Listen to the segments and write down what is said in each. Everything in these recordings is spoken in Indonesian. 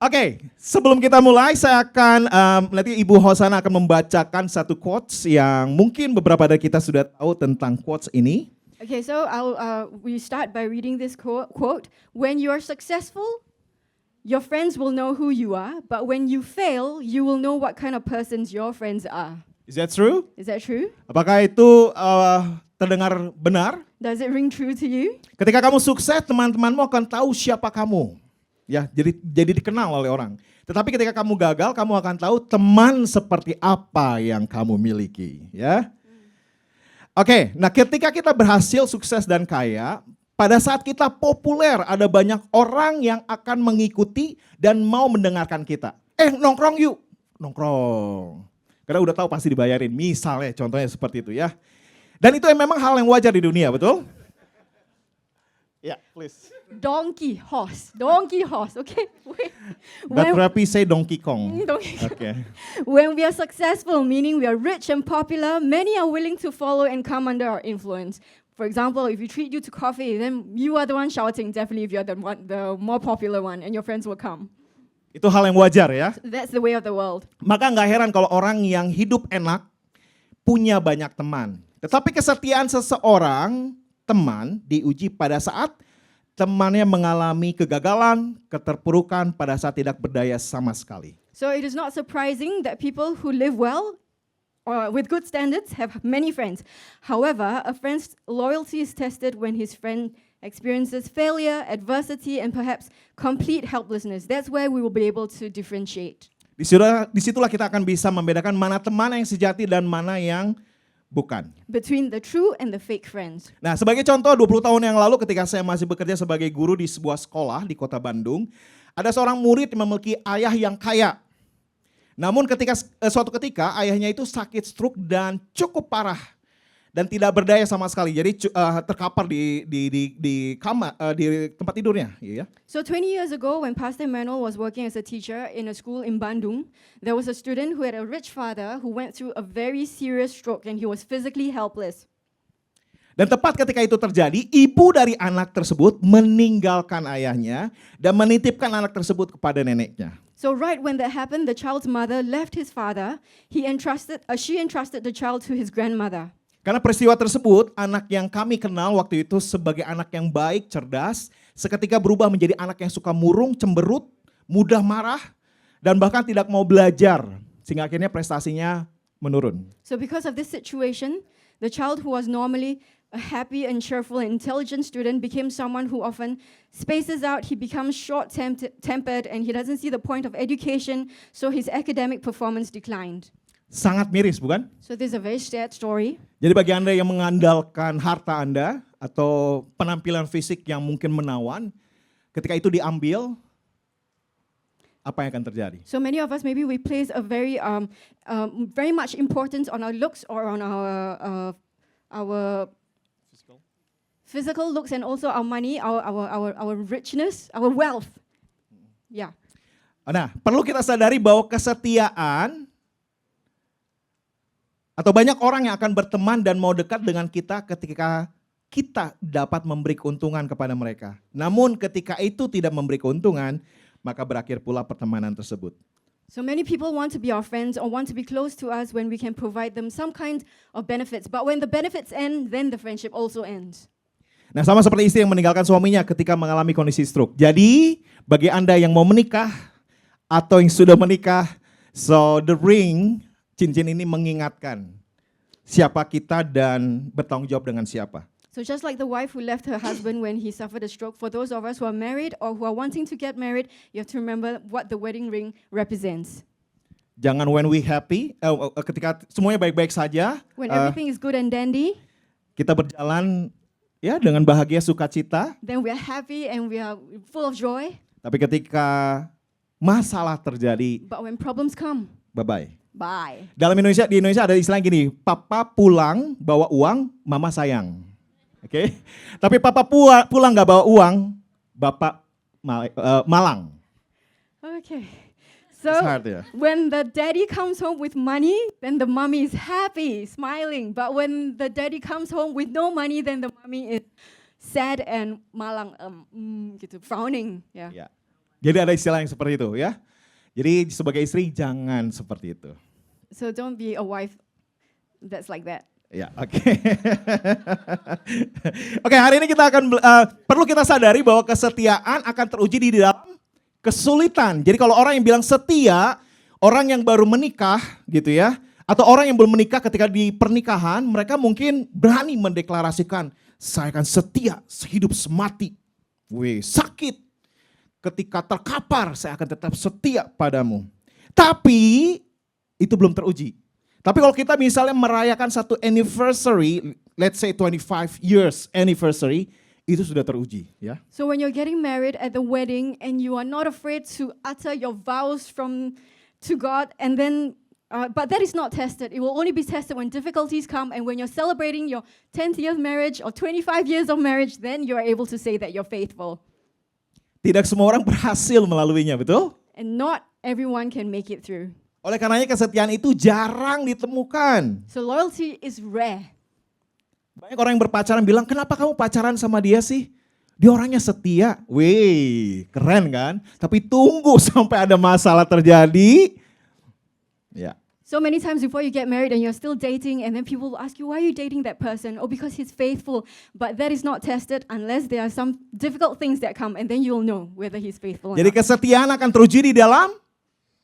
Oke, sebelum kita mulai, saya akan nanti Ibu Hosana akan membacakan satu quotes yang mungkin beberapa dari kita sudah tahu tentang quotes ini. Okay, so we start by reading this quote. When you are successful, your friends will know who you are, but when you fail, you will know what kind of persons your friends are. Is that true? Is that true? Apakah itu terdengar benar? Does it ring true to you? Ketika kamu sukses, teman-temanmu akan tahu siapa kamu. Ya, jadi dikenal oleh orang. Tetapi ketika kamu gagal, kamu akan tahu teman seperti apa yang kamu miliki, ya. Oke, nah ketika kita berhasil, sukses dan kaya, pada saat kita populer ada banyak orang yang akan mengikuti dan mau mendengarkan kita. Nongkrong yuk, nongkrong. Karena udah tahu pasti dibayarin, misalnya contohnya seperti itu ya. Dan itu memang hal yang wajar di dunia, betul? Ya, please. Donkey horse, okay? But Rapi say Donkey Kong. Donkey Kong. Okay. When we are successful, meaning we are rich and popular, many are willing to follow and come under our influence. For example, if we treat you to coffee, then you are the one shouting, definitely if you're the more popular one, and your friends will come. Itu hal yang wajar ya. That's the way of the world. Maka nggak heran kalau orang yang hidup enak punya banyak teman. Tetapi kesetiaan seseorang teman diuji pada saat temannya mengalami kegagalan, keterpurukan, pada saat tidak berdaya sama sekali. So it is not surprising that people who live well or with good standards have many friends. However, a friend's loyalty is tested when his friend experiences failure, adversity, and perhaps complete helplessness. That's where we will be able to differentiate. Disitulah kita akan bisa membedakan mana teman yang sejati dan mana yang bukan. Between the true and the fake friends. Nah, sebagai contoh 20 tahun yang lalu ketika saya masih bekerja sebagai guru di sebuah sekolah di kota Bandung, ada seorang murid yang memiliki ayah yang kaya. Namun suatu ketika ayahnya itu sakit stroke dan cukup parah dan tidak berdaya sama sekali. Jadi terkapar di kamar di tempat tidurnya, ya. So 20 years ago when Pastor Emmanuel was working as a teacher in a school in Bandung, there was a student who had a rich father who went through a very serious stroke and he was physically helpless. Dan tepat ketika itu terjadi, ibu dari anak tersebut meninggalkan ayahnya dan menitipkan anak tersebut kepada neneknya. So right when that happened, the child's mother left his father. She entrusted the child to his grandmother. Karena peristiwa tersebut, anak yang kami kenal waktu itu sebagai anak yang baik, cerdas, seketika berubah menjadi anak yang suka murung, cemberut, mudah marah, dan bahkan tidak mau belajar. Sehingga akhirnya prestasinya menurun. So because of this situation, the child who was normally a happy and cheerful and intelligent student became someone who often spaces out, he becomes short-tempered, and he doesn't see the point of education, so his academic performance declined. Sangat miris, bukan? So this is a very sad story. Jadi bagi Anda yang mengandalkan harta Anda atau penampilan fisik yang mungkin menawan, ketika itu diambil, apa yang akan terjadi? So many of us, maybe we place a very much importance on our looks or on our physical looks and also our money, our richness, our wealth. Yeah. Nah, perlu kita sadari bahwa kesetiaan atau banyak orang yang akan berteman dan mau dekat dengan kita ketika kita dapat memberi keuntungan kepada mereka. Namun ketika itu tidak memberi keuntungan, maka berakhir pula pertemanan tersebut. So many people want to be our friends or want to be close to us when we can provide them some kind of benefits. But when the benefits end, then the friendship also ends. Nah, sama seperti istri yang meninggalkan suaminya ketika mengalami kondisi stroke. Jadi, bagi Anda yang mau menikah atau yang sudah menikah, so the ring, cincin ini mengingatkan siapa kita dan bertanggung jawab dengan siapa. So just like the wife who left her husband when he suffered a stroke, for those of us who are married or who are wanting to get married, you have to remember what the wedding ring represents. Jangan when we happy, ketika semuanya baik-baik saja, When everything is good and dandy, kita berjalan ya dengan bahagia sukacita. then we are happy and we are full of joy. Tapi ketika masalah terjadi, But when problems come, bye-bye. bye. Di Indonesia ada istilah gini, papa pulang bawa uang, mama sayang. Oke? Tapi papa pulang nggak bawa uang, bapak malang. Okay. It's So hard, yeah. when the daddy comes home with money, then the mommy is happy, smiling. But when the daddy comes home with no money, then the mommy is sad and malang, gitu, frowning. Yeah. Ya. Jadi ada istilah yang seperti itu ya. Jadi sebagai istri jangan seperti itu. So don't be a wife that's like that. Ya, oke. Oke, hari ini kita akan perlu kita sadari bahwa kesetiaan akan teruji di dalam kesulitan. Jadi kalau orang yang bilang setia, orang yang baru menikah gitu ya, atau orang yang belum menikah ketika di pernikahan, mereka mungkin berani mendeklarasikan, saya akan setia sehidup semati. Sakit, ketika terkapar saya akan tetap setia padamu. Tapi itu belum teruji. Tapi kalau kita misalnya merayakan satu anniversary, let's say 25 years anniversary, itu sudah teruji ya. So when you're getting married at the wedding and you are not afraid to utter your vows to God, and then but that is not tested. It will only be tested when difficulties come, and when you're celebrating your 10th year of marriage or 25 years of marriage, then you are able to say that you're faithful. Tidak semua orang berhasil melaluinya, betul? And not everyone can make it through. Oleh karenanya kesetiaan itu jarang ditemukan. So loyalty is rare. Banyak orang yang berpacaran bilang, kenapa kamu pacaran sama dia sih? Dia orangnya setia. Wih, keren kan? Tapi tunggu sampai ada masalah terjadi. Ya. So many times before you get married and you're still dating, and then people will ask you, why are you dating that person? Oh, because he's faithful. But that is not tested unless there are some difficult things that come, and then you'll know whether he's faithful or Jadi not. kesetiaan akan teruji di dalam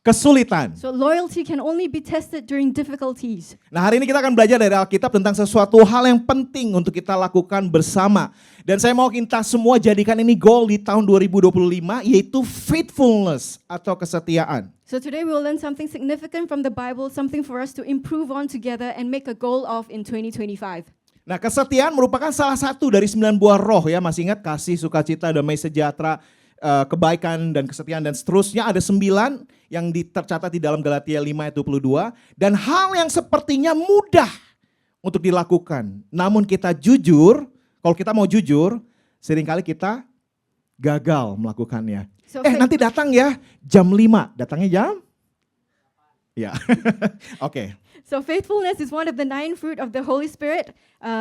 kesulitan. So loyalty can only be tested during difficulties. Nah, hari ini kita akan belajar dari Alkitab tentang sesuatu hal yang penting untuk kita lakukan bersama. Dan saya mau kita semua jadikan ini goal di tahun 2025, yaitu faithfulness atau kesetiaan. So today we will learn something significant from the Bible, something for us to improve on together and make a goal of in 2025. Nah, kesetiaan merupakan salah satu dari 9 buah roh ya. Masih ingat kasih, sukacita, damai sejahtera, kebaikan dan kesetiaan dan seterusnya. Ada 9 yang tercatat di dalam Galatia 5 ayat 22. Dan hal yang sepertinya mudah untuk dilakukan. Namun kita jujur, kalau kita mau jujur, seringkali kita gagal melakukannya. So Nanti datang ya jam 5. Datangnya jam? Ya, oke. So faithfulness is one of the 9 fruit of the Holy Spirit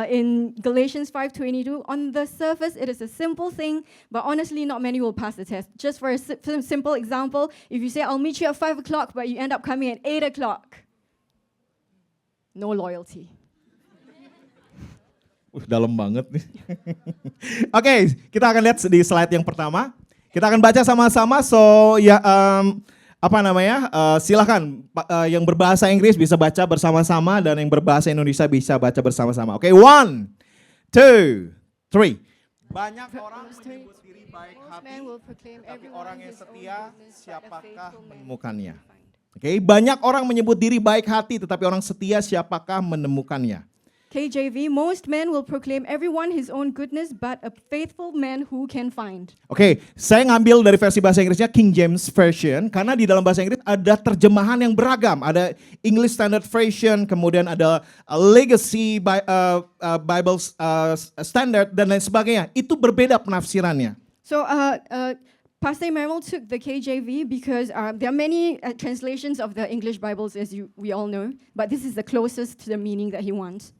in Galatians 5:22. On the surface, it is a simple thing, but honestly, not many will pass the test. Just for a simple example, if you say, I'll meet you at 5 o'clock, but you end up coming at 8 o'clock, no loyalty. Dalam banget nih. Oke, kita akan lihat di slide yang pertama. Kita akan baca sama-sama, so ya silakan yang berbahasa Inggris bisa baca bersama-sama dan yang berbahasa Indonesia bisa baca bersama-sama. Oke, 1, 2, 3. Banyak orang menyebut diri baik hati, tapi orang yang setia siapakah menemukannya? Oke, banyak orang menyebut diri baik hati, tetapi orang setia siapakah menemukannya? KJV, most men will proclaim everyone his own goodness, but a faithful man who can find. Oke, saya ngambil dari versi bahasa Inggrisnya King James Version, karena di dalam bahasa Inggris ada terjemahan yang beragam. Ada English Standard Version, kemudian ada Legacy Bible Standard, dan lain sebagainya. Itu berbeda penafsirannya. So Pastor Emmanuel took the KJV because there are many translations of the English Bibles, as we all know, but this is the closest to the meaning that he wants.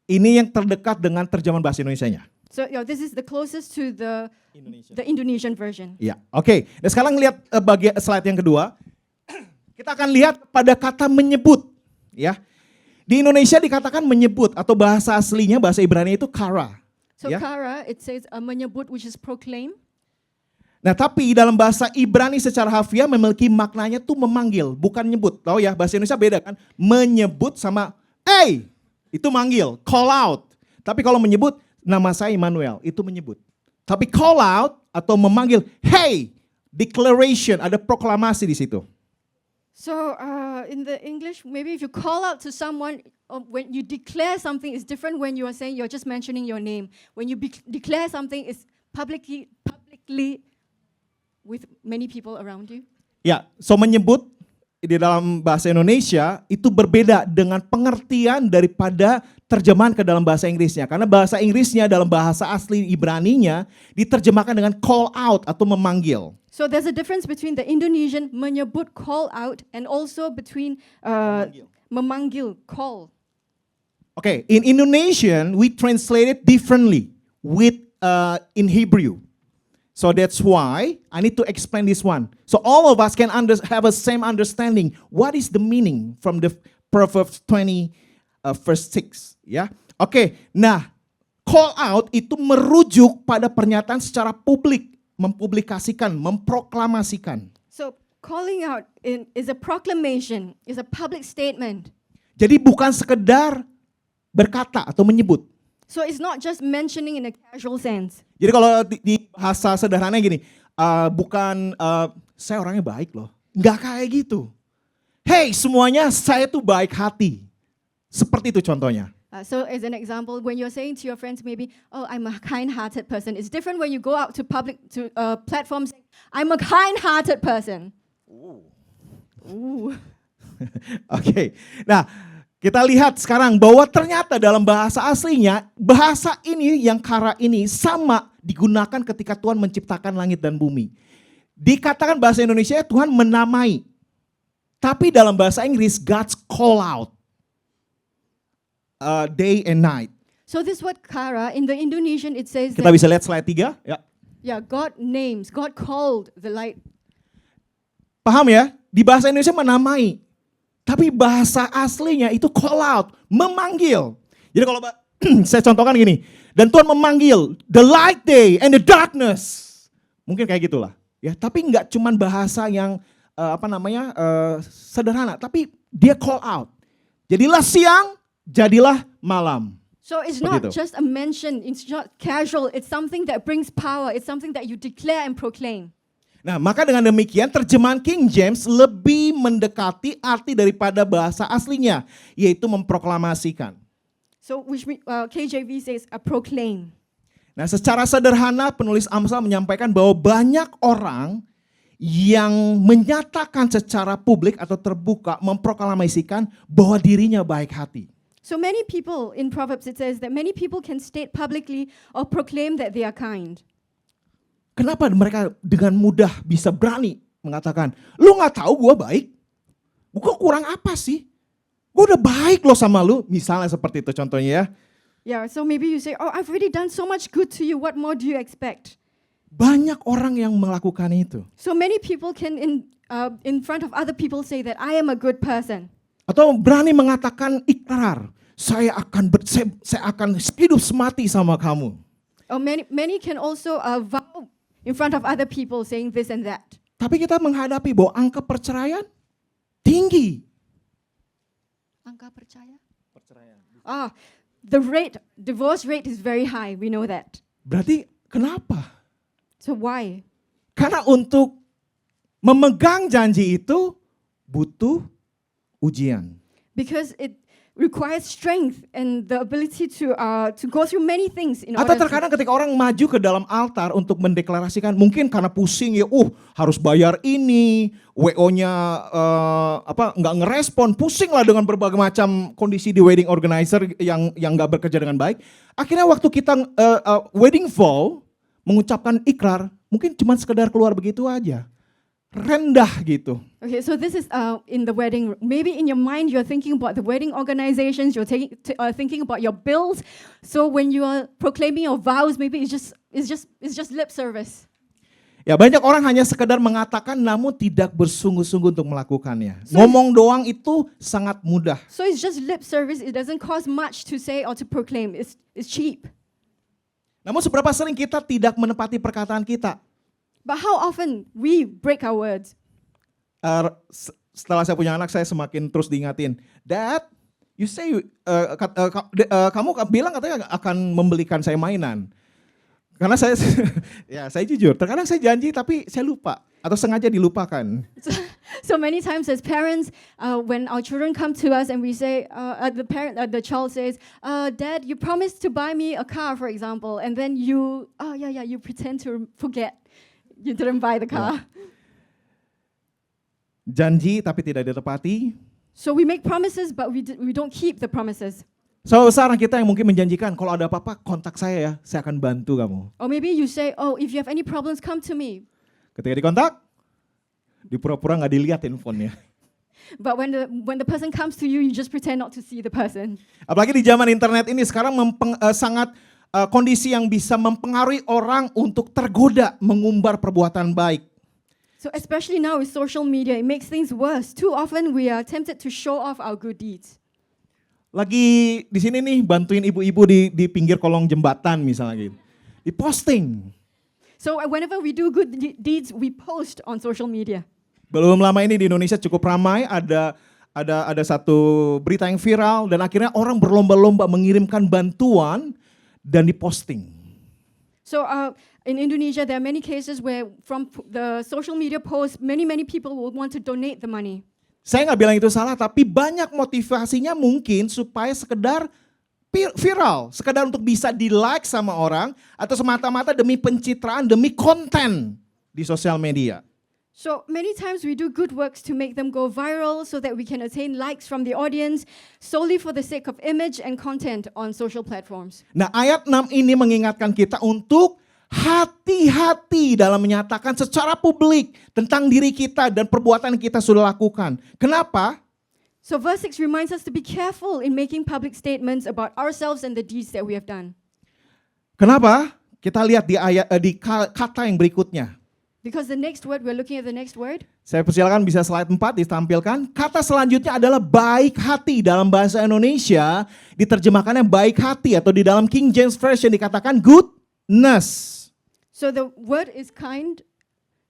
Ini yang terdekat dengan terjemahan bahasa Indonesianya. So this is the closest to the Indonesian version. Ya, oke. Dan sekarang lihat bagian slide yang kedua. Kita akan lihat pada kata menyebut, ya. Di Indonesia dikatakan menyebut atau bahasa aslinya bahasa Ibrani itu kara. So kara, it says menyebut, which is proclaim. Nah, tapi dalam bahasa Ibrani secara harfiah memiliki maknanya tuh memanggil, bukan nyebut. Tahu ya, bahasa Indonesia beda kan? Menyebut sama itu manggil, call out. Tapi kalau menyebut, nama saya Immanuel, itu menyebut. Tapi call out atau memanggil, hey, declaration, ada proklamasi di situ. So in the English, maybe if you call out to someone, when you declare something, is different when you are saying you're just mentioning your name. When you declare something, is publicly with many people around you. Ya, so menyebut di dalam bahasa Indonesia itu berbeda dengan pengertian daripada terjemahan ke dalam bahasa Inggrisnya. Karena bahasa Inggrisnya dalam bahasa asli Ibraninya diterjemahkan dengan call out atau memanggil. So there's a difference between the Indonesian menyebut, call out, and also between memanggil, call. Okay, in Indonesian we translate it differently with in Hebrew. So that's why I need to explain this one. So all of us can have a same understanding. What is the meaning from the Proverbs 20 verse 6? Ya, oke. Nah, call out itu merujuk pada pernyataan secara publik, mempublikasikan, memproklamasikan. So calling out is a proclamation, is a public statement. Jadi bukan sekedar berkata atau menyebut. So it's not just mentioning in a casual sense. Jadi kalau di bahasa sederhananya gini, bukan saya orangnya baik loh. Nggak kayak gitu. Hey semuanya saya tuh baik hati. Seperti itu contohnya. So as an example, when you're saying to your friends maybe, oh, I'm a kind-hearted person. It's different when you go out to platforms saying, I'm a kind-hearted person. Ooh. Oke. Nah, kita lihat sekarang bahwa ternyata dalam bahasa aslinya, bahasa ini yang kara ini sama digunakan ketika Tuhan menciptakan langit dan bumi. Dikatakan bahasa Indonesia Tuhan menamai. Tapi dalam bahasa Inggris, God's call out. Day and night. So this word kara, in the Indonesian it says Kita that, bisa lihat slide 3. Ya. yeah, God names, God called the light. Paham ya? Di bahasa Indonesia menamai. Tapi bahasa aslinya itu call out, memanggil. Jadi kalau saya contohkan gini, dan Tuhan memanggil the light day and the darkness. Mungkin kayak gitulah, ya. Tapi nggak cuman bahasa yang sederhana, tapi dia call out. Jadilah siang, jadilah malam. So it's Seperti not itu. just a mention, it's not casual, it's something that brings power, it's something that you declare and proclaim. Nah, maka dengan demikian terjemahan King James lebih mendekati arti daripada bahasa aslinya, yaitu memproklamasikan. So which KJV says a proclaim. Nah, secara sederhana penulis Amsal menyampaikan bahwa banyak orang yang menyatakan secara publik atau terbuka memproklamasikan bahwa dirinya baik hati. So many people, in Proverbs it says that many people can state publicly or proclaim that they are kind. Kenapa mereka dengan mudah bisa berani mengatakan, lu gak tahu gue baik? Gue kurang apa sih? Gue udah baik loh sama lu. Misalnya seperti itu contohnya ya. Yeah, so maybe you say, oh, I've already done so much good to you, what more do you expect? Banyak orang yang melakukan itu. So many people can, in front of other people, say that I am a good person. Atau berani mengatakan ikrar, saya akan hidup semati sama kamu. Or many can also vow in front of other people saying this and that. Tapi kita menghadapi bahwa angka perceraian tinggi. Angka percaya? The divorce rate is very high, we know that. Berarti kenapa? So why? Karena untuk memegang janji itu butuh ujian. Because it requires strength and the ability to go through many things in Atau order terkadang ketika orang maju ke dalam altar untuk mendeklarasikan, mungkin karena pusing ya, harus bayar ini, WO-nya nggak ngerespon, pusing lah dengan berbagai macam kondisi di wedding organizer yang nggak bekerja dengan baik. Akhirnya waktu kita wedding vow, mengucapkan ikrar, mungkin cuma sekedar keluar begitu aja. Rendah gitu. Okay, so this is in the wedding. Maybe in your mind you're thinking about the wedding organizations, you're thinking about your bills. So when you are proclaiming your vows, maybe it's just lip service. Ya, banyak orang hanya sekedar mengatakan namun tidak bersungguh-sungguh untuk melakukannya. Ngomong doang itu sangat mudah. So it's just lip service. It doesn't cost much to say or to proclaim. It's cheap. Namun seberapa sering kita tidak menepati perkataan kita? But how often we break our words? Setelah saya punya anak, saya semakin terus diingatin, Dad, you say kamu bilang katanya akan membelikan saya mainan. Karena saya saya jujur, terkadang saya janji tapi saya lupa atau sengaja dilupakan. So many times as parents, when our children come to us and we say, the child says, Dad, you promised to buy me a car, for example, and then you pretend to forget. You didn't buy the car. Janji tapi tidak ditepati. So we make promises but we don't keep the promises. Saudara besar kita yang mungkin menjanjikan kalau ada apa-apa kontak saya akan bantu kamu. Or maybe you say, oh, if you have any problems, come to me. Ketika dikontak, dipura-pura nggak dilihat handphonenya. But when the person comes to you, you just pretend not to see the person. Apalagi di zaman internet ini sekarang sangat kondisi yang bisa mempengaruhi orang untuk tergoda mengumbar perbuatan baik. So especially now with social media, it makes things worse. Too often we are tempted to show off our good deeds. Lagi di sini nih bantuin ibu-ibu di pinggir kolong jembatan misalnya gitu. Diposting. So whenever we do good deeds, we post on social media. Belum lama ini di Indonesia cukup ramai, ada satu berita yang viral dan akhirnya orang berlomba-lomba mengirimkan bantuan dan diposting. So in Indonesia, there are many cases where from the social media posts, many people will want to donate the money. Saya nggak bilang itu salah, tapi banyak motivasinya mungkin supaya sekedar viral, sekedar untuk bisa di-like sama orang, atau semata-mata demi pencitraan, demi konten di sosial media. So many times we do good works to make them go viral so that we can attain likes from the audience solely for the sake of image and content on social platforms. Nah, ayat 6 ini mengingatkan kita untuk hati-hati dalam menyatakan secara publik tentang diri kita dan perbuatan yang kita sudah lakukan. Kenapa? So verse 6 reminds us to be careful in making public statements about ourselves and the deeds that we have done. Kenapa? Kita lihat di kata yang berikutnya. Because the next word, we're looking at the next word. Saya persilakan bisa slide 4 ditampilkan. Kata selanjutnya adalah baik hati. Dalam bahasa Indonesia diterjemahkannya baik hati, atau di dalam King James Version dikatakan goodness. So the word is kind,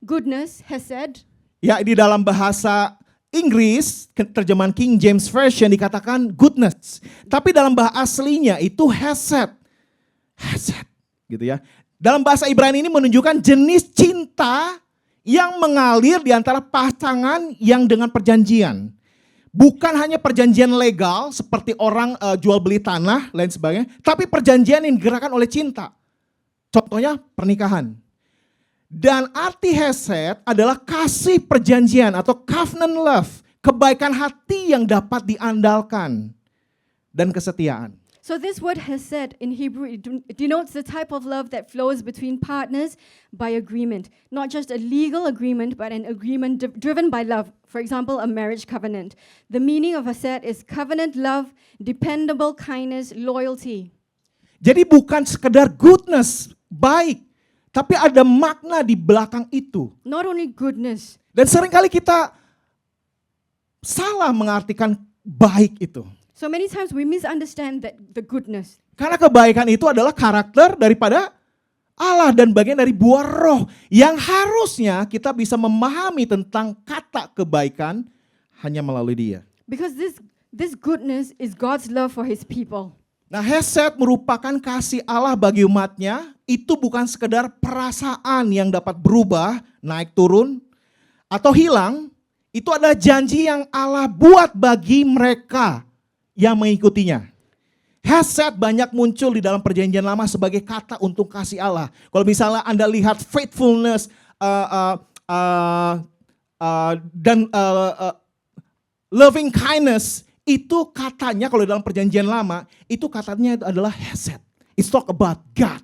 goodness, hesed. Ya, di dalam bahasa Inggris terjemahan King James Version dikatakan goodness. Tapi dalam bahasa aslinya itu hesed. Hesed gitu ya. Dalam bahasa Ibrani ini menunjukkan jenis cinta yang mengalir di antara pasangan yang dengan perjanjian. Bukan hanya perjanjian legal seperti orang jual beli tanah lain sebagainya, tapi perjanjian yang digerakkan oleh cinta. Contohnya pernikahan. Dan arti hesed adalah kasih perjanjian atau covenant love, kebaikan hati yang dapat diandalkan dan kesetiaan. So this word hesed in Hebrew it denotes the type of love that flows between partners by agreement. Not just a legal agreement, but an agreement driven by love. For example, a marriage covenant. The meaning of hesed is covenant love, dependable kindness, loyalty. Jadi bukan sekedar goodness, baik, tapi ada makna di belakang itu. Not only goodness. Dan seringkali kita salah mengartikan baik itu. So many times we misunderstand that the goodness. Karena kebaikan itu adalah karakter daripada Allah dan bagian dari buah roh yang harusnya kita bisa memahami tentang kata kebaikan hanya melalui Dia. Because this goodness is God's love for His people. Nah, hesed merupakan kasih Allah bagi umatnya. Itu bukan sekedar perasaan yang dapat berubah, naik turun, atau hilang. Itu adalah janji yang Allah buat bagi mereka yang mengikutinya. Hesed banyak muncul di dalam perjanjian lama sebagai kata untuk kasih Allah. Kalau misalnya Anda lihat faithfulness dan loving kindness, itu katanya kalau dalam perjanjian lama, itu katanya itu adalah hesed. It's talk about God.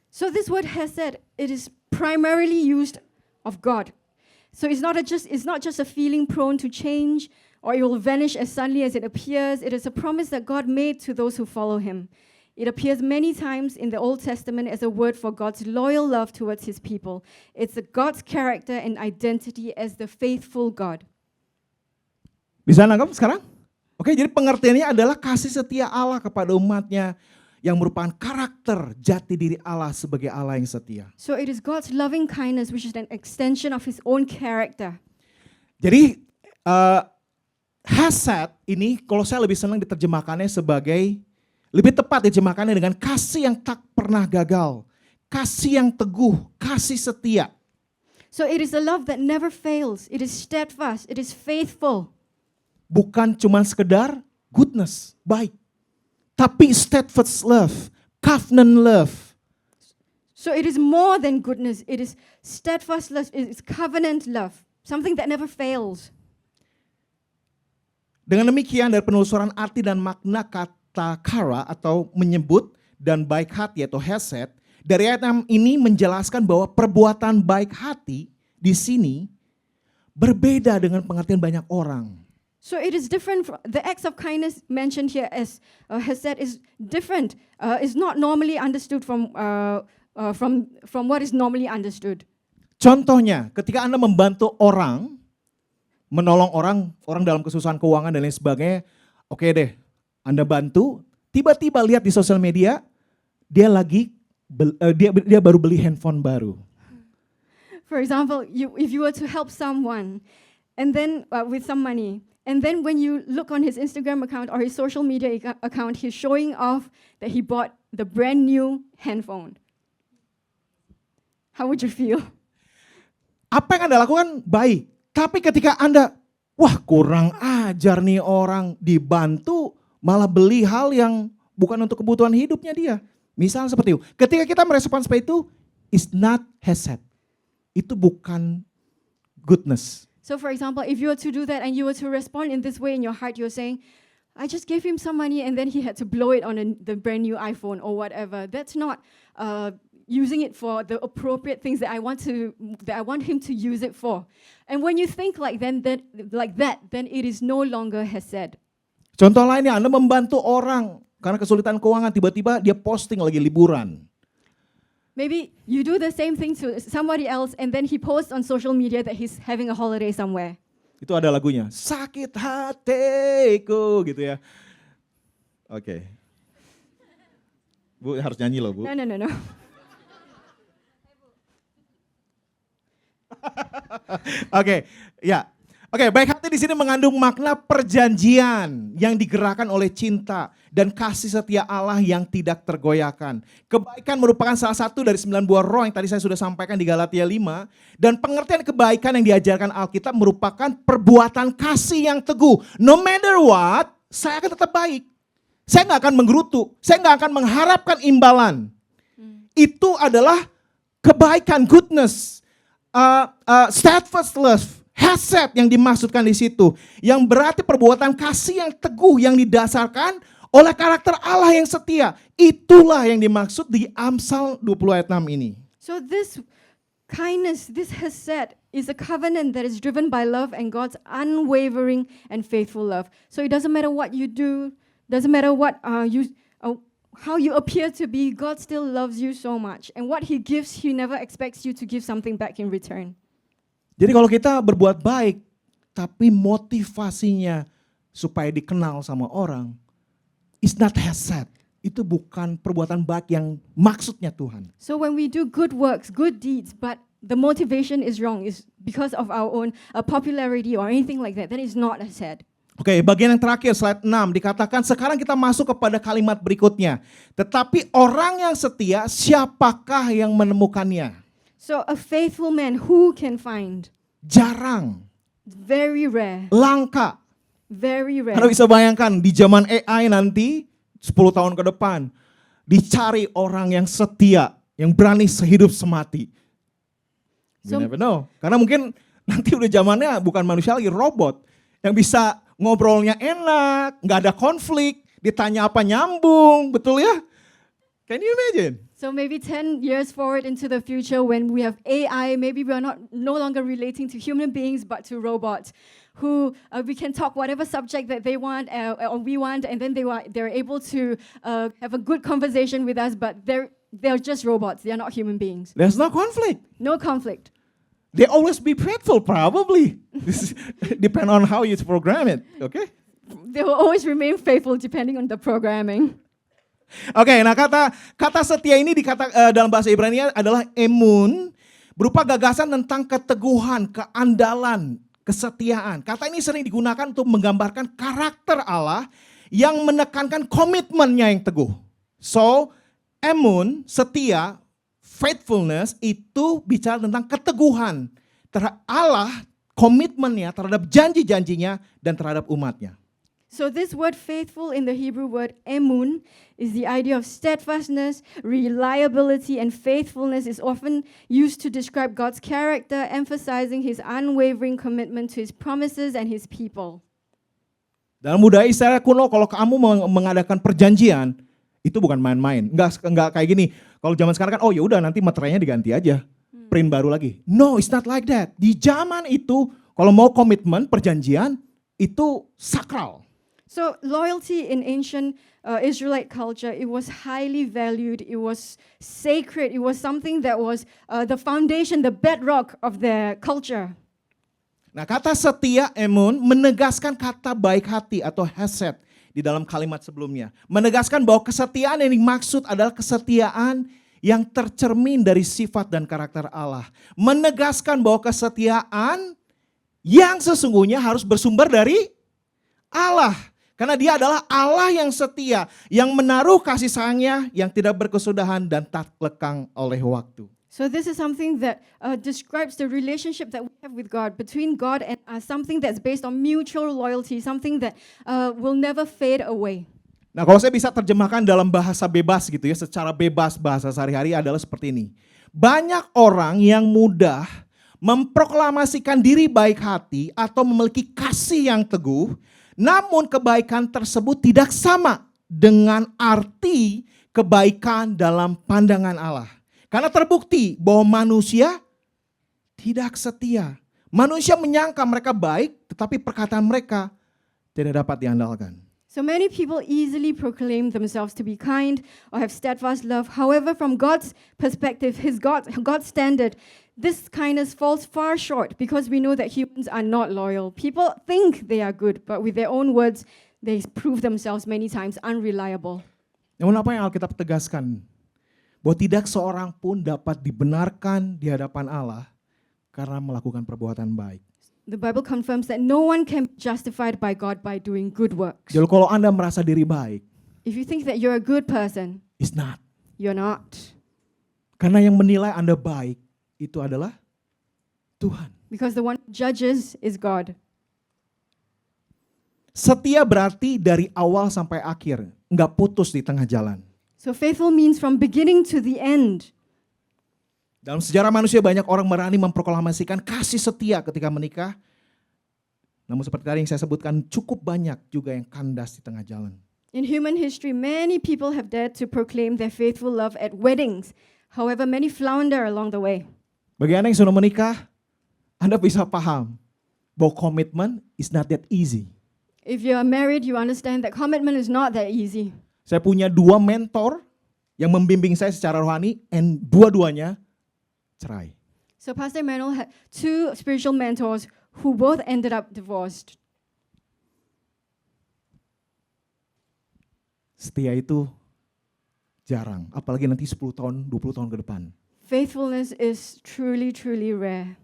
So this word hesed, it is primarily used of God. So it's not just a feeling prone to change, or it will vanish as suddenly as it appears. It is a promise that God made to those who follow Him. It appears many times in the Old Testament as a word for God's loyal love towards His people. It's God's character and identity as the faithful God. Bisa nangkap sekarang? Oke, jadi pengertiannya adalah kasih setia Allah kepada umatnya yang merupakan karakter jati diri Allah sebagai Allah yang setia. So it is God's loving kindness which is an extension of His own character. Jadi hesed ini kalau saya lebih senang diterjemahkannya sebagai, lebih tepat diterjemahkannya dengan kasih yang tak pernah gagal, kasih yang teguh, kasih setia. So it is a love that never fails. It is steadfast. It is faithful. Bukan cuma sekedar goodness, baik, tapi steadfast love, covenant love. So it is more than goodness. It is steadfast love. It is covenant love. Something that never fails. Dengan demikian dari penelusuran arti dan makna kata kara atau menyebut dan baik hati atau hesed, dari ayat ini menjelaskan bahwa perbuatan baik hati di sini berbeda dengan pengertian banyak orang. So it is different. The acts of kindness mentioned here as has said is different. Is not normally understood from what is normally understood. Contohnya, ketika Anda membantu orang, menolong orang dalam kesusahan keuangan dan lain sebagainya, oke deh, Anda bantu, tiba-tiba lihat di sosial media, dia baru beli handphone baru. For example, if you were to help someone, and then with some money, and then when you look on his Instagram account or his social media account, he's showing off that he bought the brand new handphone. How would you feel? Apa yang Anda lakukan baik, tapi ketika Anda, wah kurang ajar nih orang, dibantu malah beli hal yang bukan untuk kebutuhan hidupnya dia. Misal seperti itu, ketika kita merespons seperti itu, is not hesed. Itu bukan goodness. So for example, if you were to do that and you were to respond in this way in your heart, you're saying, I just gave him some money and then he had to blow it on the brand new iPhone or whatever. That's not using it for the appropriate things that I want him to use it for. And when you think like that, then it is no longer hesed. Contoh lainnya, Anda membantu orang karena kesulitan keuangan, tiba-tiba dia posting lagi liburan. Maybe you do the same thing to somebody else and then he posts on social media that he's having a holiday somewhere. Itu ada lagunya, sakit hatiku gitu ya. Oke. Bu harus nyanyi loh Bu. No. Oke, ya. Oke, baik hati di sini mengandung makna perjanjian yang digerakkan oleh cinta dan kasih setia Allah yang tidak tergoyahkan. Kebaikan merupakan salah satu dari 9 buah roh yang tadi saya sudah sampaikan di Galatia 5. Dan pengertian kebaikan yang diajarkan Alkitab merupakan perbuatan kasih yang teguh. No matter what, saya akan tetap baik. Saya nggak akan menggerutu, saya nggak akan mengharapkan imbalan. Itu adalah kebaikan, goodness, steadfast love. Hesed yang dimaksudkan di situ, yang berarti perbuatan kasih yang teguh yang didasarkan oleh karakter Allah yang setia. Itulah yang dimaksud di Amsal 20 ayat 6 ini. So this kindness, this hesed is a covenant that is driven by love and God's unwavering and faithful love. So it doesn't matter what you do, doesn't matter what how you appear to be, God still loves you so much. And what He gives, He never expects you to give something back in return. Jadi kalau kita berbuat baik, tapi motivasinya supaya dikenal sama orang, it's not hesed. Itu bukan perbuatan baik yang maksudnya Tuhan. So when we do good works, good deeds, but the motivation is wrong, is because of our own popularity or anything like that, then it's not hesed. Oke, bagian yang terakhir, slide 6, dikatakan sekarang kita masuk kepada kalimat berikutnya. Tetapi orang yang setia, siapakah yang menemukannya? So a faithful man, who can find? Jarang. Very rare. Langka. Very rare. Anda bisa bayangkan di zaman AI nanti 10 tahun ke depan dicari orang yang setia, yang berani sehidup semati. You never know. Karena mungkin nanti udah zamannya bukan manusia lagi, robot yang bisa ngobrolnya enak, nggak ada konflik, ditanya apa nyambung, betul ya? Can you imagine? So maybe 10 years forward into the future when we have AI, maybe we are no longer relating to human beings but to robots who we can talk whatever subject that they want or we want, and then they're able to have a good conversation with us, but they're just robots, they're not human beings. There's no conflict. No conflict. They always be faithful probably. This depend on how you program it, okay? They will always remain faithful depending on the programming. Oke, nah kata setia ini dalam bahasa Ibrani adalah emun, berupa gagasan tentang keteguhan, keandalan, kesetiaan. Kata ini sering digunakan untuk menggambarkan karakter Allah yang menekankan komitmennya yang teguh. So, emun, setia, faithfulness itu bicara tentang keteguhan terhadap Allah, komitmennya terhadap janji-janjinya dan terhadap umatnya. So this word faithful in the Hebrew word emun is the idea of steadfastness, reliability, and faithfulness is often used to describe God's character, emphasizing His unwavering commitment to His promises and His people. Dalam budaya Israel kuno, kalau kamu mengadakan perjanjian, itu bukan main-main. Enggak kayak gini. Kalau zaman sekarang kan, oh ya udah nanti materainya diganti aja, print baru lagi. No, it's not like that. Di zaman itu, kalau mau komitmen perjanjian, itu sakral. So loyalty in ancient Israelite culture, it was highly valued, it was sacred, it was something that was the foundation, the bedrock of their culture. Nah, kata setia emun menegaskan kata baik hati atau hesed di dalam kalimat sebelumnya. Menegaskan bahwa kesetiaan yang dimaksud adalah kesetiaan yang tercermin dari sifat dan karakter Allah. Menegaskan bahwa kesetiaan yang sesungguhnya harus bersumber dari Allah. Karena dia adalah Allah yang setia, yang menaruh kasih sayangnya yang tidak berkesudahan dan tak lekang oleh waktu. So this is something that describes the relationship that we have with God, between God and us, something that's based on mutual loyalty, something that will never fade away. Nah, kalau saya bisa terjemahkan dalam bahasa bebas gitu ya, secara bebas bahasa sehari-hari adalah seperti ini. Banyak orang yang mudah memproklamasikan diri baik hati atau memiliki kasih yang teguh, namun kebaikan tersebut tidak sama dengan arti kebaikan dalam pandangan Allah. Karena terbukti bahwa manusia tidak setia. Manusia menyangka mereka baik, tetapi perkataan mereka tidak dapat diandalkan. So many people easily proclaim themselves to be kind or have steadfast love. However, from God's perspective, God's standard, this kindness falls far short because we know that humans are not loyal. People think they are good, but with their own words, they prove themselves many times unreliable. Namun apa yang Alkitab tegaskan? Bahwa tidak seorang pun dapat dibenarkan di hadapan Allah karena melakukan perbuatan baik. The Bible confirms that no one can be justified by God by doing good works. Jadi kalau Anda merasa diri baik, If you think that you're a good person, it's not. you're not. Karena yang menilai Anda baik itu adalah Tuhan. Because the one who judges is God. Setia berarti dari awal sampai akhir, nggak putus di tengah jalan. So faithful means from beginning to the end. Dalam sejarah manusia banyak orang berani memproklamasikan kasih setia ketika menikah. Namun seperti tadi yang saya sebutkan, cukup banyak juga yang kandas di tengah jalan. In human history, many people have dared to proclaim their faithful love at weddings. However, many flounder along the way. Bagi Anda yang sudah menikah, Anda bisa paham bahwa komitmen is not that easy. If you are married, you understand that commitment is not that easy. Saya punya 2 mentor yang membimbing saya secara rohani, and dua-duanya cerai. So Pastor Manuel had 2 spiritual mentors who both ended up divorced. Setia itu jarang, apalagi nanti 10 tahun, 20 tahun ke depan. Faithfulness is truly, truly rare.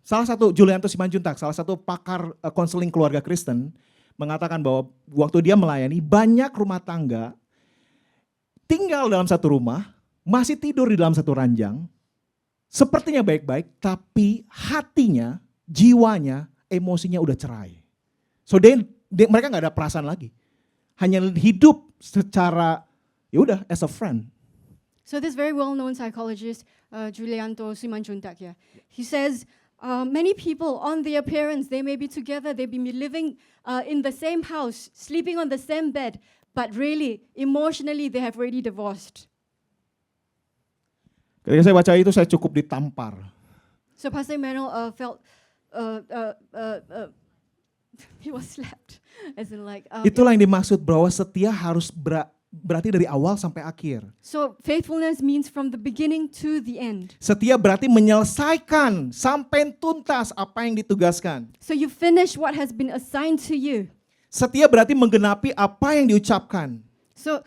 Salah satu, Julianto Simanjuntak, salah satu pakar konseling keluarga Kristen, mengatakan bahwa waktu dia melayani, banyak rumah tangga tinggal dalam satu rumah, masih tidur di dalam satu ranjang, sepertinya baik-baik, tapi hatinya, jiwanya, emosinya udah cerai. So mereka nggak ada perasaan lagi, hanya hidup secara ya udah as a friend. So this very well-known psychologist, Julianto Simanjuntak, he says, many people on the appearance, they may be together, they may be living in the same house, sleeping on the same bed, but really, emotionally, they have already divorced. Ketika saya baca itu, saya cukup ditampar. So Pastor Manuel felt he was slapped, as in like. Itulah yang dimaksud bahwa setia harus berarti dari awal sampai akhir. So faithfulness means from the beginning to the end. Setia berarti menyelesaikan sampai tuntas apa yang ditugaskan. So you finish what has been assigned to you. Setia berarti menggenapi apa yang diucapkan. So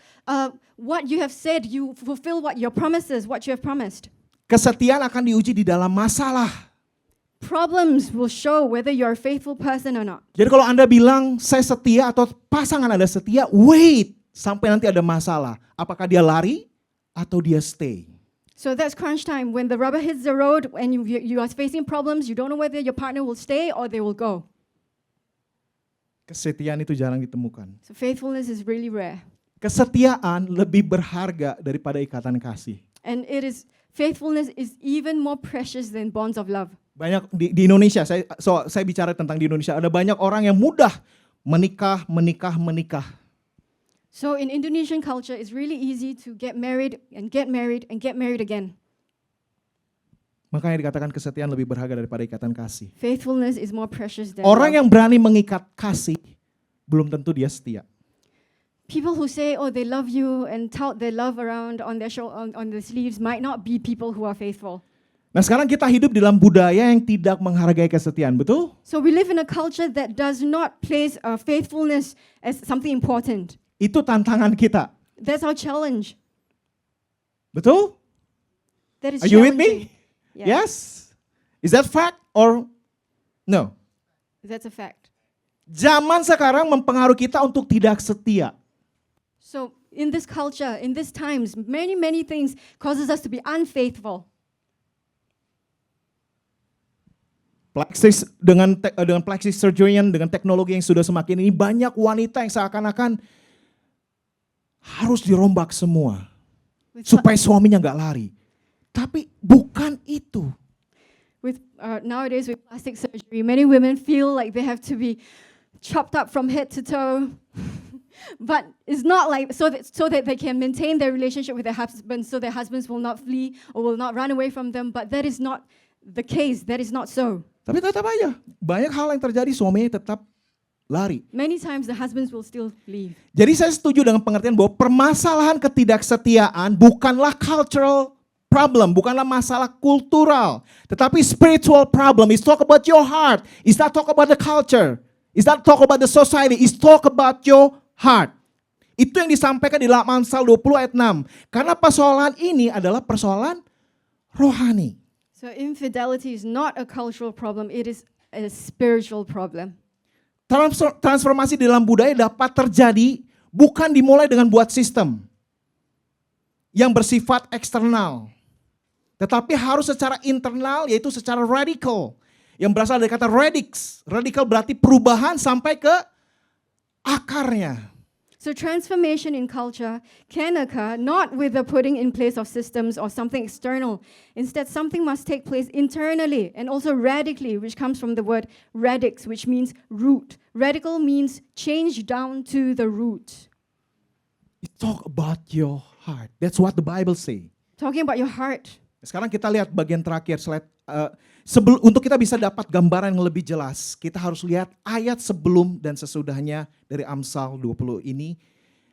what you have said, you fulfill what your promises, what you have promised. Kesetiaan akan diuji di dalam masalah. Problems will show whether you're a faithful person or not. Jadi kalau Anda bilang saya setia atau pasangan Anda setia, wait sampai nanti ada masalah. Apakah dia lari atau dia stay? So that's crunch time. When the rubber hits the road and you are facing problems, you don't know whether your partner will stay or they will go. Kesetiaan itu jarang ditemukan. So faithfulness is really rare. Kesetiaan lebih berharga daripada ikatan kasih. And faithfulness is even more precious than bonds of love. Banyak di Indonesia, saya bicara tentang di Indonesia, ada banyak orang yang mudah menikah. So in Indonesian culture, it's really easy to get married and get married and get married again. Makanya dikatakan kesetiaan lebih berharga daripada ikatan kasih. Faithfulness is more precious than Orang love. yang berani mengikat kasih, belum tentu dia setia. People who say, oh, they love you and tout their love around on their on their sleeves might not be people who are faithful. Nah sekarang kita hidup dalam budaya yang tidak menghargai kesetiaan, betul? So we live in a culture that does not place faithfulness as something important. Itu tantangan kita, That's our challenge. betul? That is Are you with challenging. me? Yeah, Yes? Is that fact or no? that's a fact. Zaman sekarang mempengaruhi kita untuk tidak setia. So in this culture, in these times, many things causes us to be unfaithful. Dengan plastic surgery, dengan teknologi yang sudah semakin ini, banyak wanita yang seakan-akan harus dirombak semua With, supaya suaminya nggak lari. Tapi bukan itu. nowadays with plastic surgery, many women feel like they have to be chopped up from head to toe. But it's not like so that they can maintain their relationship with their husbands, so their husbands will not flee or will not run away from them. But that is not the case. That is not so. Tapi tetap aja, banyak hal yang terjadi, suaminya tetap lari. Many times the husbands will still leave. Jadi saya setuju dengan pengertian bahwa permasalahan ketidaksetiaan bukanlah cultural problem, bukanlah masalah kultural, tetapi spiritual problem. It's talk about your heart. It's not talk about the culture. It's not talk about the society. It's talk about your heart. Itu yang disampaikan di dalam Amsal 20 ayat 6. Karena persoalan ini adalah persoalan rohani. So infidelity is not a cultural problem. It is a spiritual problem. Transformasi di dalam budaya dapat terjadi bukan dimulai dengan buat sistem yang bersifat eksternal, tetapi harus secara internal, yaitu secara radikal, yang berasal dari kata radix. Radikal berarti perubahan sampai ke akarnya. So transformation in culture can occur not with the putting in place of systems or something external. Instead, something must take place internally and also radically, which comes from the word radix, which means root. Radical means change down to the root. It talk about your heart. That's what the Bible say. Talking about your heart. Sekarang kita lihat bagian terakhir slide. Untuk kita bisa dapat gambaran yang lebih jelas, kita harus lihat ayat sebelum dan sesudahnya dari Amsal 20 ini.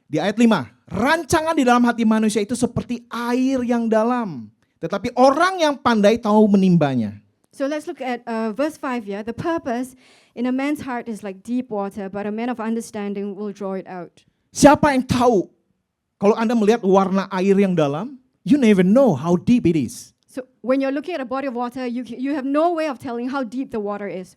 Di ayat 5, rancangan di dalam hati manusia itu seperti air yang dalam, tetapi orang yang pandai tahu menimbanya. So let's look at verse 5 here. The purpose in a man's heart is like deep water, but a man of understanding will draw it out. Siapa yang tahu? Kalau Anda melihat warna air yang dalam, you never know how deep it is. So when you're looking at a body of water, you have no way of telling how deep the water is.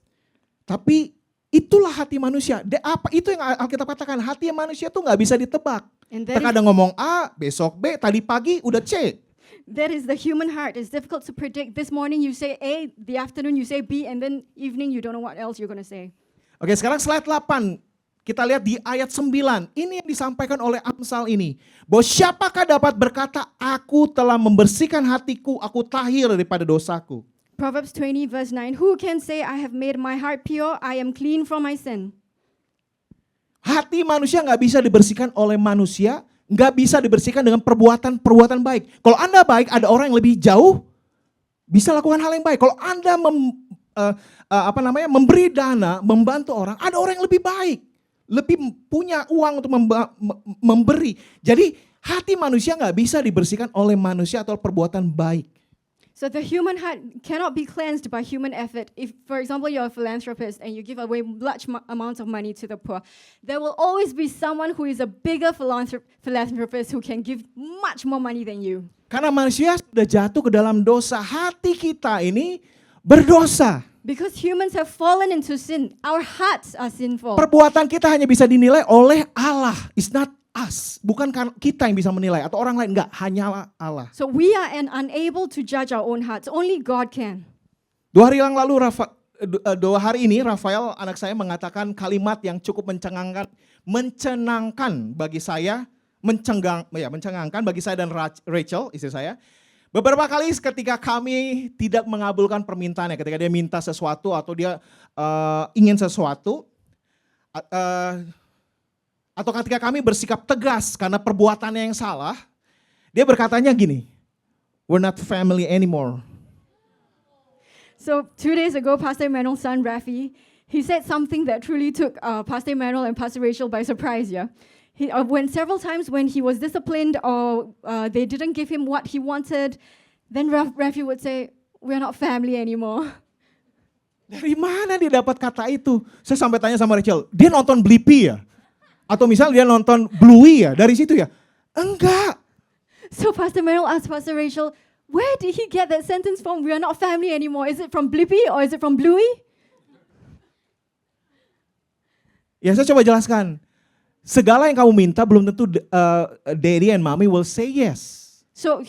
Tapi itulah hati manusia. Itu yang Alkitab katakan, hati manusia tuh nggak bisa ditebak. And that Terkadang ngomong A, besok B, tadi pagi udah C. That is the human heart. It's difficult to predict. This morning you say A, the afternoon you say B, and then evening you don't know what else you're going to say. Oke, sekarang slide 8. Kita lihat di ayat 9. Ini yang disampaikan oleh Amsal ini. Bahwa siapakah dapat berkata, aku telah membersihkan hatiku, aku tahir daripada dosaku. Proverbs 20 verse 9. Who can say I have made my heart pure? I am clean from my sin. Hati manusia nggak bisa dibersihkan oleh manusia, nggak bisa dibersihkan dengan perbuatan baik. Kalau Anda baik, ada orang yang lebih jauh bisa lakukan hal yang baik. Kalau Anda memberi dana, membantu orang, ada orang yang lebih baik, lebih punya uang untuk memberi. Jadi hati manusia nggak bisa dibersihkan oleh manusia atau perbuatan baik. So the human heart cannot be cleansed by human effort. If, for example, you're a philanthropist and you give away large amounts of money to the poor, there will always be someone who is a bigger philanthropist who can give much more money than you. Karena manusia sudah jatuh ke dalam dosa, hati kita ini berdosa. Because humans have fallen into sin, our hearts are sinful. Perbuatan kita hanya bisa dinilai oleh Allah. It's not us. Bukan kita yang bisa menilai atau orang lain. Enggak, hanyalah Allah. So we are unable to judge our own hearts. Only God can. 2 hari yang lalu, 2 hari ini Rafael anak saya mengatakan kalimat yang cukup mencenangkan bagi saya, mencengangkan bagi saya dan Rachel, istri saya. Beberapa kali ketika kami tidak mengabulkan permintaannya, ketika dia minta sesuatu atau dia ingin sesuatu, atau ketika kami bersikap tegas karena perbuatannya yang salah, dia berkatanya gini, we're not family anymore. So 2 days ago, Pastor Emmanuel's son, Rafi, he said something that truly took Pastor Emmanuel and Pastor Rachel by surprise, yeah. When several times when he was disciplined or they didn't give him what he wanted, then Rafi would say, we're not family anymore. Dari mana dia dapat kata itu? Saya sampai tanya sama Rachel, dia nonton Blippi ya? Atau misal dia nonton Bluey ya? Dari situ ya? Enggak. So Pastor Emmanuel asked Pastor Rachel, where did he get that sentence from? We are not family anymore. Is it from Blippi or is it from Bluey? Ya saya coba jelaskan. Segala yang kamu minta belum tentu daddy and mommy will say yes. So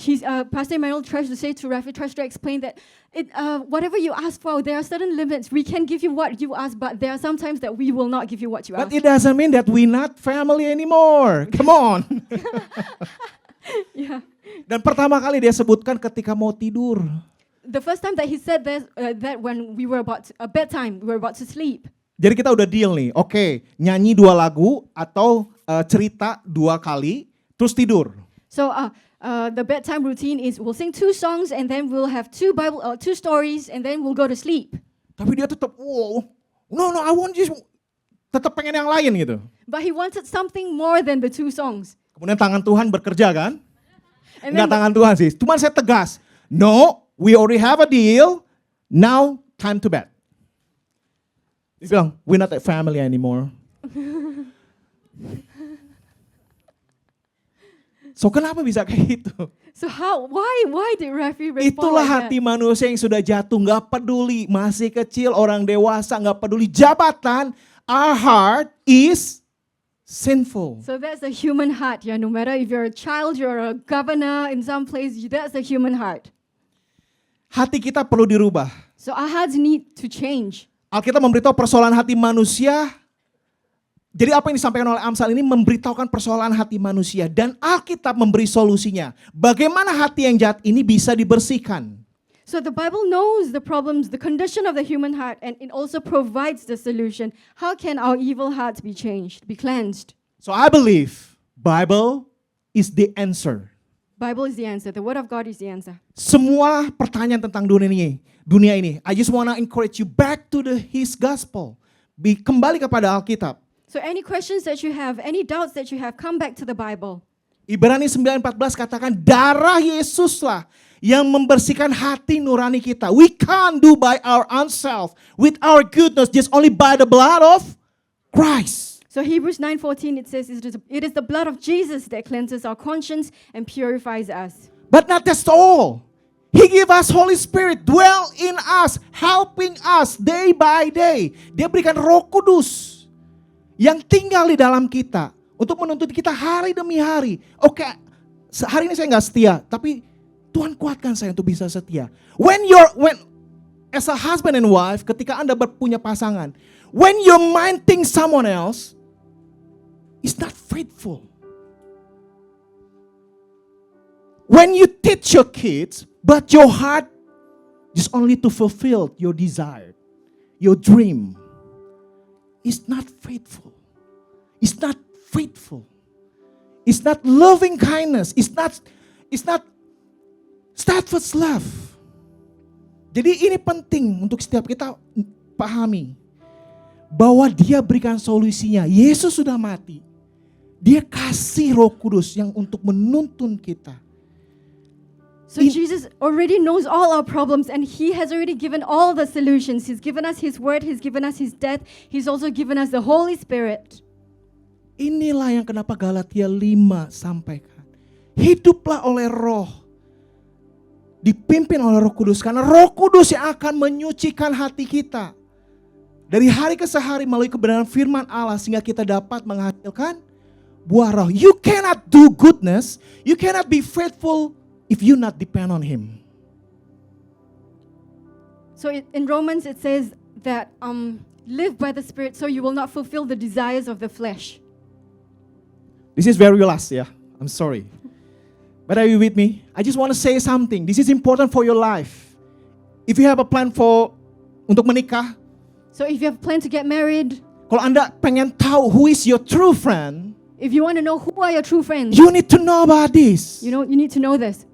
Pastor Emmanuel tries to say to Rafi, tries to explain that whatever you ask for, there are certain limits. We can give you what you ask, but there are some times that we will not give you what you But ask. it doesn't mean that we not family anymore. Come on. Yeah. Dan pertama kali dia sebutkan ketika mau tidur. The first time that he said that when we were about bedtime, we were about to sleep. Jadi kita udah deal nih. Oke, nyanyi 2 lagu atau cerita 2 kali, terus tidur. So the bedtime routine is we'll sing 2 songs and then we'll have 2 stories and then we'll go to sleep. Tapi dia tetap, no, I want just, tetap pengen yang lain gitu. But he wanted something more than the 2 songs. Kemudian tangan Tuhan bekerja kan? And Enggak then tangan Tuhan sih, cuman saya tegas. No, we already have a deal, now time to bed. Dia bilang, we're not a family anymore. So kenapa bisa kayak gitu? so why did Rafi respond Itulah like hati that? manusia yang sudah jatuh, gak peduli masih kecil, orang dewasa, gak peduli jabatan. Our heart is sinful. So that's the human heart, yeah. No matter if you're a child, you're a governor in some place, that's the human heart. Hati kita perlu dirubah. So our hearts need to change. Alkitab memberitahu persoalan hati manusia. Jadi apa yang disampaikan oleh Amsal ini memberitahukan persoalan hati manusia. Dan Alkitab memberi solusinya. Bagaimana hati yang jahat ini bisa dibersihkan. So the Bible knows the problems, the condition of the human heart, and it also provides the solution. How can our evil hearts be changed, be cleansed? So I believe Bible is the answer. Bible is the answer. The Word of God is the answer. Semua pertanyaan tentang dunia ini. I just want to encourage you back to His gospel. Kembali kepada Alkitab. So any questions that you have, any doubts that you have, come back to the Bible. Ibrani 9:14 katakan darah Yesuslah yang membersihkan hati nurani kita. We can't do by our own self with our goodness, just only by the blood of Christ. So Hebrews 9:14 it says it is the blood of Jesus that cleanses our conscience and purifies us. But not that's all. He give us Holy Spirit dwell in us, helping us day by day. Dia berikan Roh Kudus yang tinggal di dalam kita untuk menuntut kita hari demi hari. Oke, hari ini saya nggak setia, tapi Tuhan kuatkan saya untuk bisa setia. When as a husband and wife, ketika Anda punya pasangan, when your mind thinks someone else, is not faithful. When you teach your kids, but your heart just only to fulfill your desire, your dream, is not faithful. It's not faithful. It's not loving kindness. It's not steadfast love. Jadi ini penting untuk setiap kita pahami bahwa Dia berikan solusinya. Yesus sudah mati. Dia kasih Roh Kudus yang untuk menuntun kita. So Jesus already knows all our problems and He has already given all the solutions. He's given us His word, He's given us His death, He's also given us the Holy Spirit. Inilah yang kenapa Galatia 5 sampaikan. Hiduplah oleh Roh. Dipimpin oleh Roh Kudus. Karena Roh Kudus yang akan menyucikan hati kita. Dari hari ke hari melalui kebenaran firman Allah. Sehingga kita dapat menghasilkan buah roh. You cannot do goodness. You cannot be faithful if you not depend on Him. So in Romans it says that live by the Spirit so you will not fulfill the desires of the flesh. This is very last, yeah. I'm sorry. But are you with me? I just want to say something. This is important for your life. If you have a plan untuk menikah, So if you have planned to get married, kalau Anda pengen tahu who is your true friend, if you want to know who are your true friends, you need to know about this. you need to know this.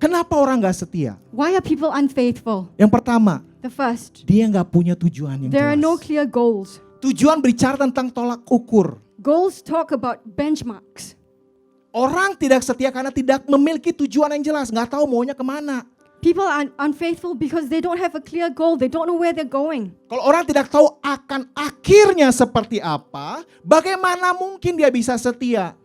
Kenapa orang gak setia? Why are people unfaithful? Yang pertama, The first, dia gak punya tujuan yang there are no jelas. clear goals. Tujuan bicara tentang tolak ukur. Goals talk about benchmarks. Orang tidak setia karena tidak memiliki tujuan yang jelas. Gak tahu maunya kemana. People are unfaithful because they don't have a clear goal. They don't know where they're going. Kalau orang tidak tahu akan akhirnya seperti apa, bagaimana mungkin dia bisa setia?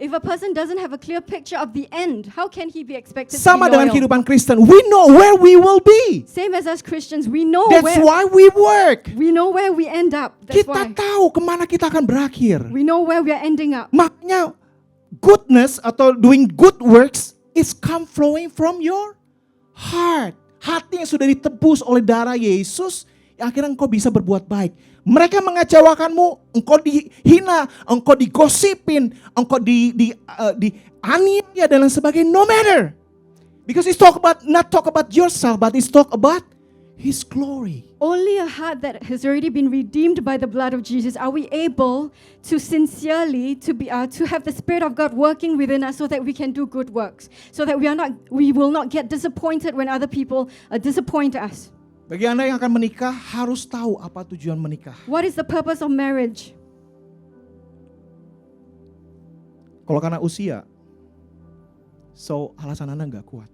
If a person doesn't have a clear picture of the end, how can he be expected Sama to be dengan loyal? kehidupan Kristen, we know where we will be. Same as us Christians, we know That's where why we work. we know where we end up. That's Kita why tahu kemana kita akan berakhir. we know where we are ending up. Makanya goodness atau doing good works is come flowing from your heart. Hati yang sudah ditebus oleh darah Yesus, akhirnya engkau bisa berbuat baik. Mereka mengecewakanmu, engkau dihina, engkau digosipin, engkau dianiaya dan lain sebagainya. No matter. Because it's not talk about yourself, but it's talk about His glory. Only a heart that has already been redeemed by the blood of Jesus are we able to sincerely to have the Spirit of God working within us so that we can do good works, so that we will not get disappointed when other people disappoint us. Bagi Anda yang akan menikah, harus tahu apa tujuan menikah. What is the purpose of marriage? Kalau karena usia, so alasan Anda nggak kuat.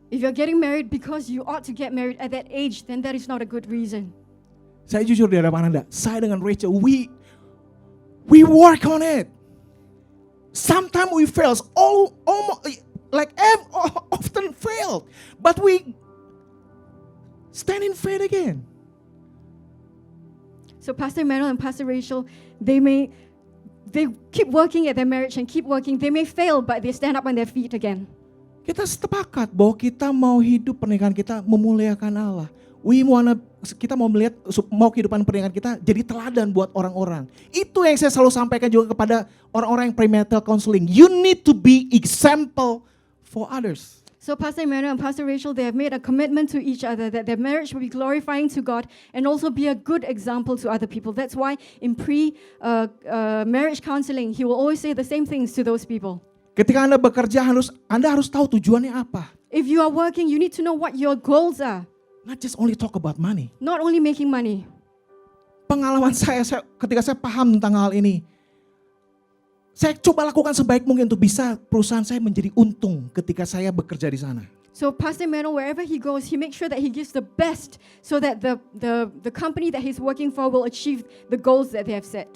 If you're getting married because you ought to get married at that age, then that is not a good reason. Saya jujur di hadapan Anda, saya dengan Rachel, we work on it. Sometimes we fail, often fail, but we stand in faith again. So Pastor Emmanuel and Pastor Rachel, they keep working at their marriage and keep working. They may fail, but they stand up on their feet again. Kita sepakat bahwa kita mau hidup pernikahan kita memuliakan Allah. Kita mau kehidupan pernikahan kita jadi teladan buat orang-orang. Itu yang saya selalu sampaikan juga kepada orang-orang yang premarital counseling. You need to be example for others. So Pastor Emmanuel and Pastor Rachel, they have made a commitment to each other that their marriage will be glorifying to God and also be a good example to other people. That's why in marriage counseling, he will always say the same things to those people. Ketika Anda bekerja, Anda harus tahu tujuannya apa. If you are working, you need to know what your goals are. Not just only talk about money. Not only making money. Pengalaman saya ketika saya paham tentang hal ini, saya coba lakukan sebaik mungkin untuk bisa perusahaan saya menjadi untung ketika saya bekerja di sana. So Pastor Emmanuel, wherever he goes, he makes sure that he gives the best so that the company that he's working for will achieve the goals that they have set.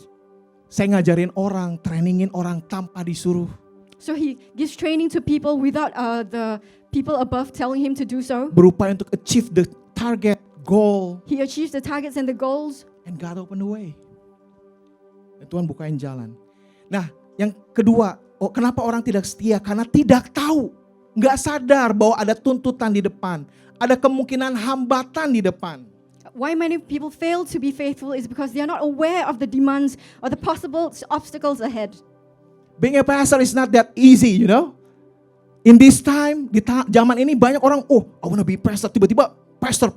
Saya ngajarin orang, trainingin orang tanpa disuruh. So he gives training to people without the people above telling him to do so. Berupaya untuk achieve the target, goal. He achieves the targets and the goals. And God open the way. Dan Tuhan bukain jalan. Nah, yang kedua, kenapa orang tidak setia? Karena tidak tahu. Nggak sadar bahwa ada tuntutan di depan. Ada kemungkinan hambatan di depan. Why many people fail to be faithful is because they are not aware of the demands or the possible obstacles ahead. Being a pastor is not that easy, you know. In this time, di zaman ini banyak orang, I want to be pastor. Tiba-tiba, pastor.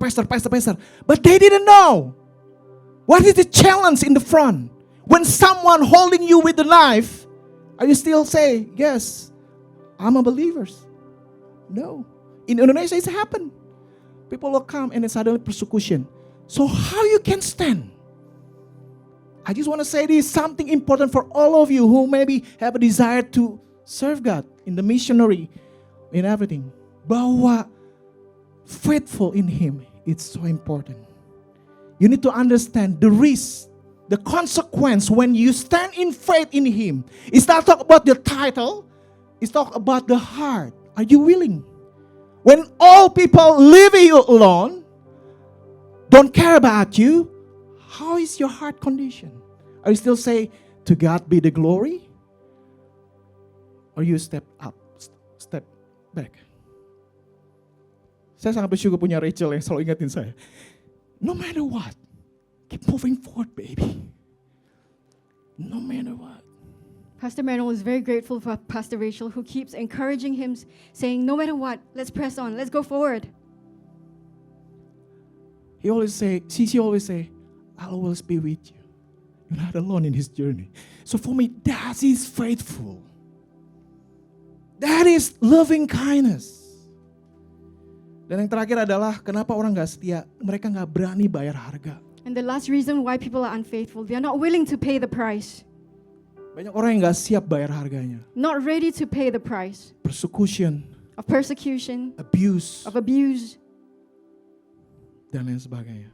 But they didn't know. What is the challenge in the front? When someone holding you with the knife, are you still say, yes, I'm a believer? No. In Indonesia, it's happened. People will come and then suddenly persecution. So how you can stand? I just want to say this, something important for all of you who maybe have a desire to serve God in the missionary, in everything. Bahwa faithful in Him, it's so important. You need to understand the risk, the consequence when you stand in faith in Him. It's not talk about the title, it's talk about the heart. Are you willing? When all people leave you alone, don't care about you, how is your heart condition? Are you still say, to God be the glory? Or you step up, step back? Saya sangat bersyukur punya Rachel yang selalu ingatin saya. No matter what, keep moving forward, baby. No matter what. Pastor Manuel is very grateful for Pastor Rachel, who keeps encouraging him, saying, no matter what, let's press on, let's go forward. She always say, I'll always be with you. You're not alone in His journey. So for me, that is faithful. That is loving kindness. Dan yang terakhir adalah kenapa orang gak setia? Mereka gak berani bayar harga. And the last reason why people are unfaithful, they are not willing to pay the price. Banyak orang yang gak siap bayar harganya. Not ready to pay the price Persecution, of persecution, abuse, of abuse, dan lain sebagainya.